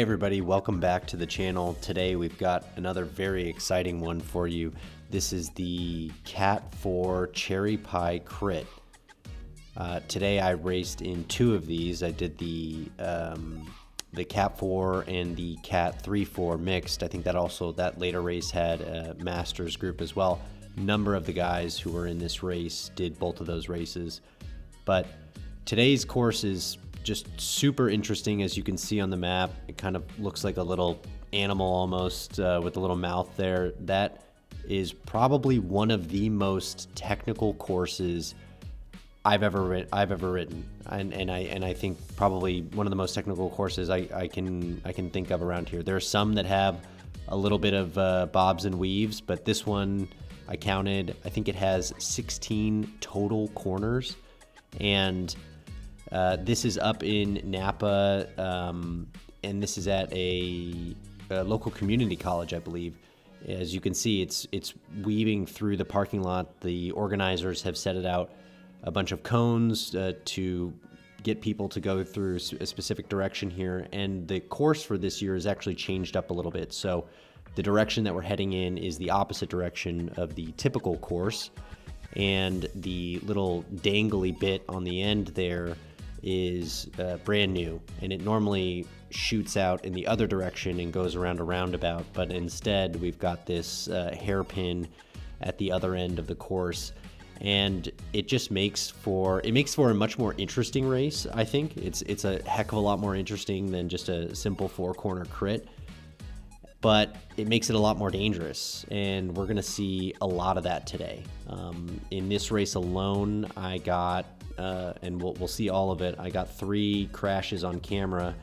everybody, welcome back to the channel. Today we've got another very exciting one for you. This is the Cat 4 Cherry Pie Crit. Today I raced in two of these. I did the Cat 4 and the Cat 3-4 mixed. I think that later race had a Masters group as well. A number of the guys who were in this race did both of those races. But today's course is just super interesting. As you can see on the map, it kind of looks like a little animal almost with a little mouth there. That is probably one of the most technical courses I've ever ridden, and I think probably one of the most technical courses I can think of around here. There are some that have a little bit of bobs and weaves, but this one I counted. I think it has 16 total corners, and this is up in Napa, and this is at a local community college, I believe. As you can see, it's weaving through the parking lot. The organizers have set it out a bunch of cones to get people to go through a specific direction here, and the course for this year is actually changed up a little bit. So the direction that we're heading in is the opposite direction of the typical course, and the little dangly bit on the end there is brand new, and it normally shoots out in the other direction and goes around a roundabout, but instead we've got this hairpin at the other end of the course, and it just makes for a much more interesting race. I think it's a heck of a lot more interesting than just a simple 4-corner crit, but it makes it a lot more dangerous, and we're gonna see a lot of that today. In this race alone, I got and we'll see all of it. I got 3 crashes on camera,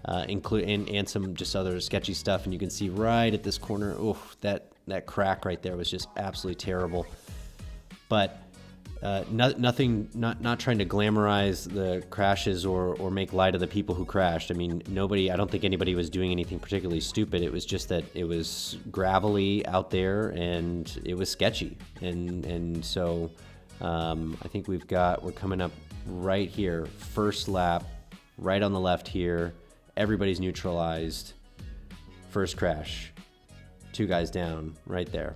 and some just other sketchy stuff. And you can see right at this corner, oof, that crack right there was just absolutely terrible. But not trying to glamorize the crashes or make light of the people who crashed. I mean, I don't think anybody was doing anything particularly stupid. It was just that it was gravelly out there and it was sketchy. And so I think we're coming up right here, first lap, right on the left here. Everybody's neutralized. First crash, 2 guys down right there,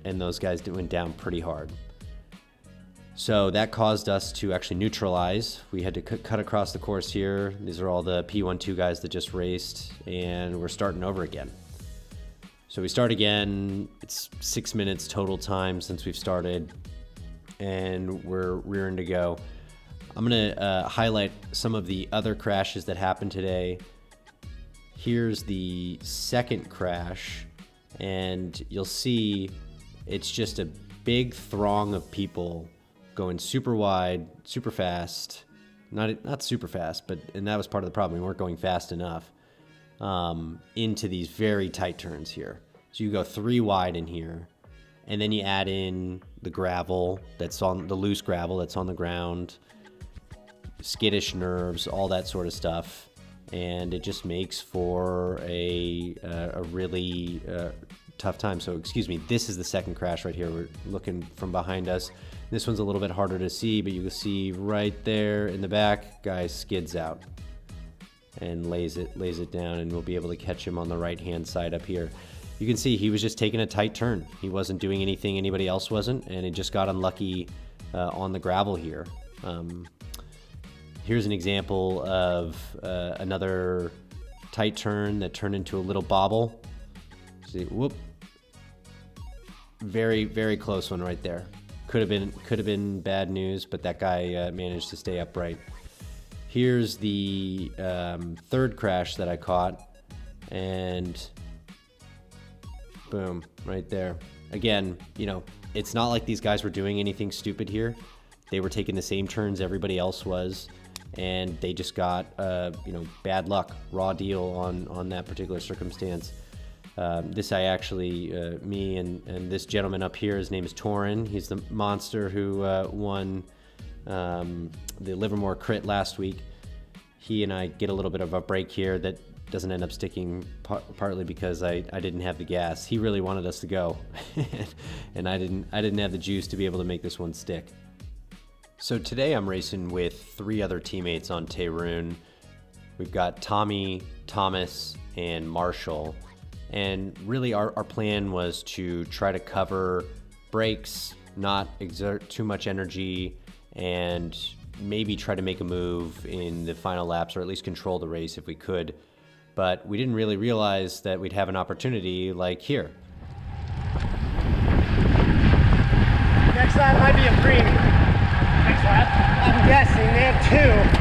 and those guys went down pretty hard. So that caused us to actually neutralize. We had to cut across the course here. These are all the P12 guys that just raced, and we're starting over again. So we start again. It's 6 minutes total time since we've started, and we're rearing to go. I'm gonna highlight some of the other crashes that happened today. Here's the second crash, and you'll see it's just a big throng of people going super wide, super fast. Not super fast, and that was part of the problem. We weren't going fast enough into these very tight turns here. So you go 3 wide in here, and then you add in the gravel the loose gravel that's on the ground, skittish nerves, all that sort of stuff, and it just makes for a really tough time. So excuse me, this is the second crash right here. We're looking from behind us. This one's a little bit harder to see, but you can see right there in the back, guy skids out and lays it down, and we'll be able to catch him on the right hand side up here. You can see he was just taking a tight turn. He wasn't doing anything anybody else wasn't, and it just got unlucky on the gravel here. Here's an example of another tight turn that turned into a little bobble. See, whoop. Very, very close one right there. Could have been bad news, but that guy managed to stay upright. Here's the third crash that I caught, and boom, right there. Again, it's not like these guys were doing anything stupid here. They were taking the same turns everybody else was, and they just got bad luck, raw deal on that particular circumstance. This I actually, me and this gentleman up here, his name is Torin. He's the monster who won the Livermore Crit last week. He and I get a little bit of a break here that doesn't end up sticking, partly because I didn't have the gas. He really wanted us to go, and I didn't have the juice to be able to make this one stick. So today I'm racing with 3 other teammates on Tehran. We've got Tommy, Thomas, and Marshall. And really our plan was to try to cover brakes, not exert too much energy, and maybe try to make a move in the final laps, or at least control the race if we could. But we didn't really realize that we'd have an opportunity like here. Next lap might be a premium. Next lap? I'm guessing they have two.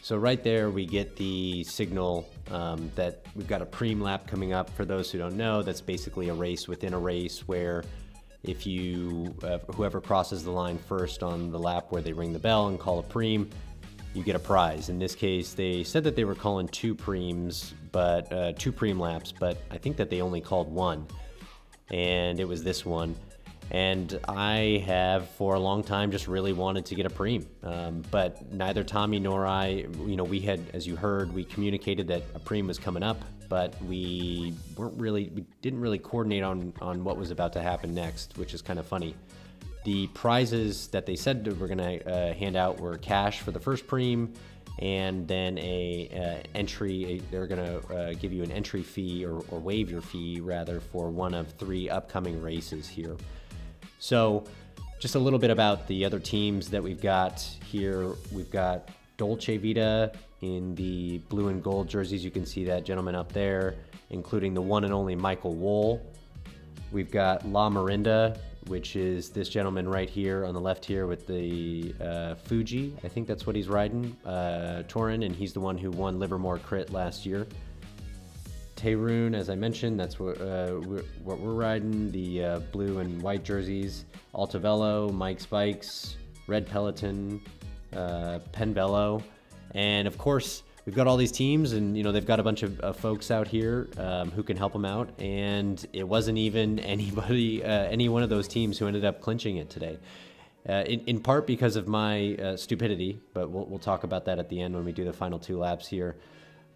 So right there we get the signal that we've got a preem lap coming up. For those who don't know, that's basically a race within a race where if you, whoever crosses the line first on the lap where they ring the bell and call a preem, you get a prize. In this case, they said that they were calling two preems, but two preem laps, but I think that they only called one, and it was this one. And I have for a long time just really wanted to get a preem, but neither Tommy nor I, we had, as you heard, we communicated that a preem was coming up, but we didn't really coordinate on what was about to happen next, which is kind of funny. The prizes that they said that we're gonna hand out were cash for the first preem, and then they're gonna give you an entry fee or waive your fee rather for one of 3 upcoming races here. So just a little bit about the other teams that we've got here. We've got Dolce Vita in the blue and gold jerseys. You can see that gentleman up there, including the one and only Michael Wohl. We've got La Mirinda, which is this gentleman right here on the left here with the Fuji. I think that's what he's riding, Torin, and he's the one who won Livermore Crit last year. Tehroon, as I mentioned, that's what we're riding, the blue and white jerseys. Altavelo, Mike's Bikes, Red Peloton, Penvelo, and of course we've got all these teams, and they've got a bunch of folks out here who can help them out, and it wasn't even anybody, any one of those teams who ended up clinching it today. In part because of my stupidity, but we'll talk about that at the end when we do the final 2 laps here.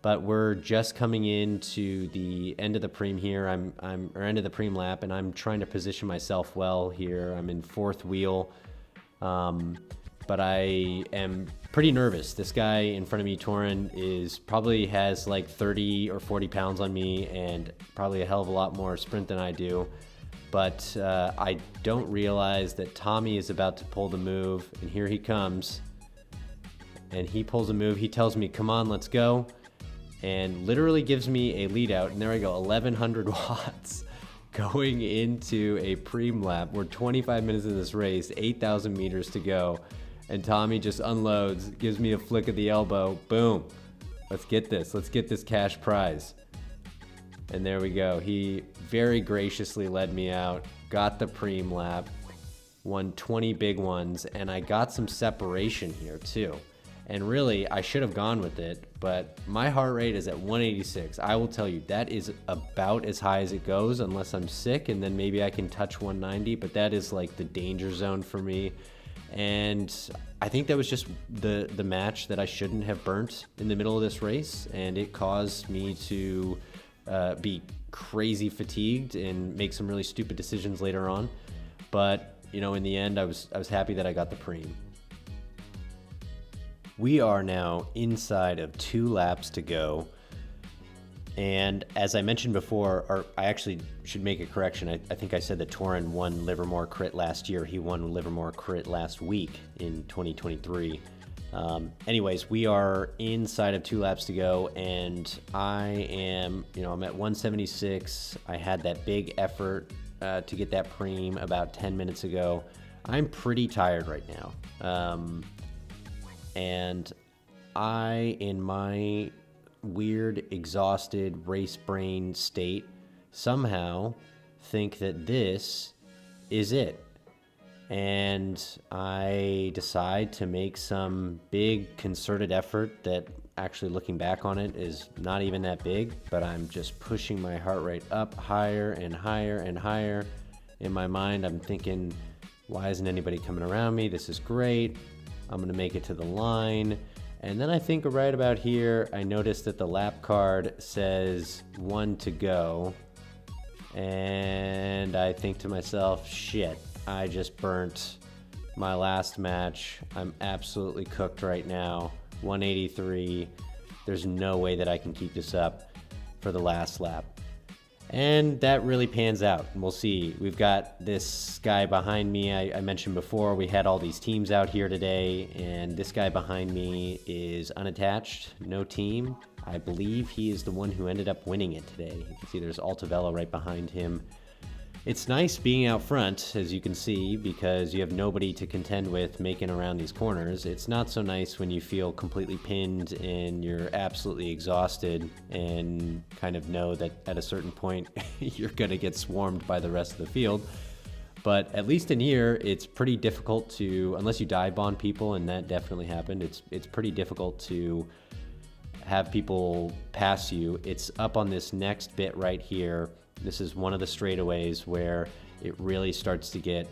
But we're just coming into the end of the preem here. or end of the preem lap, and I'm trying to position myself well here. I'm in 4th wheel, but I am pretty nervous. This guy in front of me, Torin, probably has like 30 or 40 pounds on me, and probably a hell of a lot more sprint than I do. But I don't realize that Tommy is about to pull the move, and here he comes. And he pulls a move. He tells me, "Come on, let's go." And literally gives me a lead out, and there I go, 1100 watts going into a preem lap. We're 25 minutes in this race, 8,000 meters to go, and Tommy just unloads, gives me a flick of the elbow, boom, let's get this cash prize. And there we go. He very graciously led me out, got the preem lap, won 20 big ones, and I got some separation here too. And really, I should have gone with it, but my heart rate is at 186. I will tell you, that is about as high as it goes, unless I'm sick, and then maybe I can touch 190, but that is like the danger zone for me. And I think that was just the match that I shouldn't have burnt in the middle of this race, and it caused me to be crazy fatigued and make some really stupid decisions later on. But, in the end, I was happy that I got the preem. We are now inside of 2 laps to go, and as I mentioned before, or I actually should make a correction. I think I said that Torin won Livermore Crit last year. He won Livermore Crit last week in 2023. Anyways, we are inside of 2 laps to go, and I am, I'm at 176. I had that big effort to get that preem about 10 minutes ago. I'm pretty tired right now. And I, in my weird, exhausted race brain state, somehow think that this is it. And I decide to make some big concerted effort that, actually looking back on it, is not even that big, but I'm just pushing my heart rate up higher and higher and higher. In my mind, I'm thinking, why isn't anybody coming around me? This is great. I'm gonna make it to the line. And then I think right about here, I noticed that the lap card says 1 to go. And I think to myself, shit, I just burnt my last match. I'm absolutely cooked right now. 183. There's no way that I can keep this up for the last lap. And that really pans out, and we'll see. We've got this guy behind me. I mentioned before, we had all these teams out here today, and this guy behind me is unattached, no team. I believe he is the one who ended up winning it today. You can see there's Altavella right behind him. It's nice being out front, as you can see, because you have nobody to contend with making around these corners. It's not so nice when you feel completely pinned and you're absolutely exhausted and kind of know that at a certain point you're going to get swarmed by the rest of the field. But at least in here, it's pretty difficult to, unless you dive bomb people, and that definitely happened, it's pretty difficult to have people pass you. It's up on this next bit right here. This is one of the straightaways where it really starts to get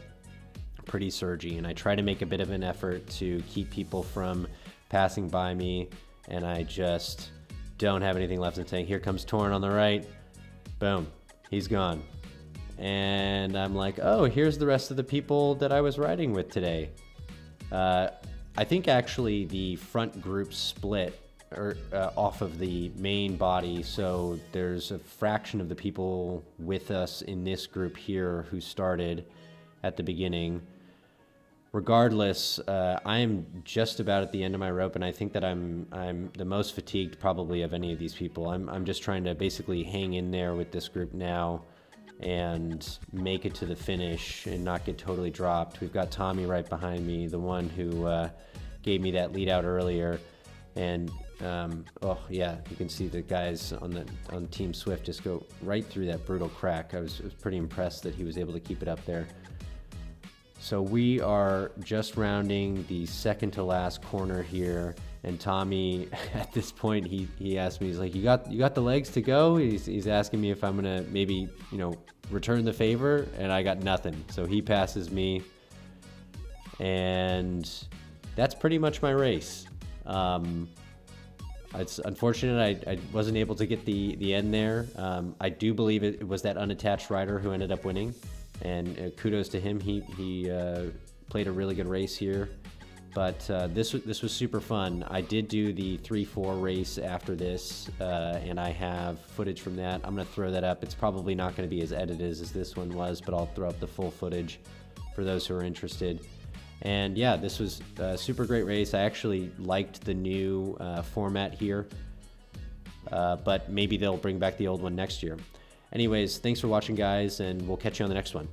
pretty surgy, and I try to make a bit of an effort to keep people from passing by me, and I just don't have anything left in the tank. Here comes Torn on the right. Boom, he's gone. And I'm like, oh, here's the rest of the people that I was riding with today. I think actually the front group split off of the main body, so there's a fraction of the people with us in this group here who started at the beginning. Regardless, I am just about at the end of my rope, and I think that I'm the most fatigued probably of any of these people. I'm just trying to basically hang in there with this group now and make it to the finish and not get totally dropped. We've got Tommy right behind me, the one who gave me that lead out earlier. And oh yeah, you can see the guys on Team Swift just go right through that brutal crack. I was pretty impressed that he was able to keep it up there. So we are just rounding the second to last corner here, and Tommy at this point he asked me, he's like, you got the legs to go? He's asking me if I'm gonna maybe return the favor, and I got nothing. So he passes me, and that's pretty much my race. It's unfortunate I wasn't able to get the end there. I do believe it was that unattached rider who ended up winning, and kudos to him. He played a really good race here, but this was super fun. I did do the 3-4 race after this, and I have footage from that. I'm gonna throw that up. It's probably not gonna be as edited as this one was, but I'll throw up the full footage for those who are interested. And yeah, this was a super great race. I actually liked the new format here, but maybe they'll bring back the old one next year. Anyways, thanks for watching, guys, and we'll catch you on the next one.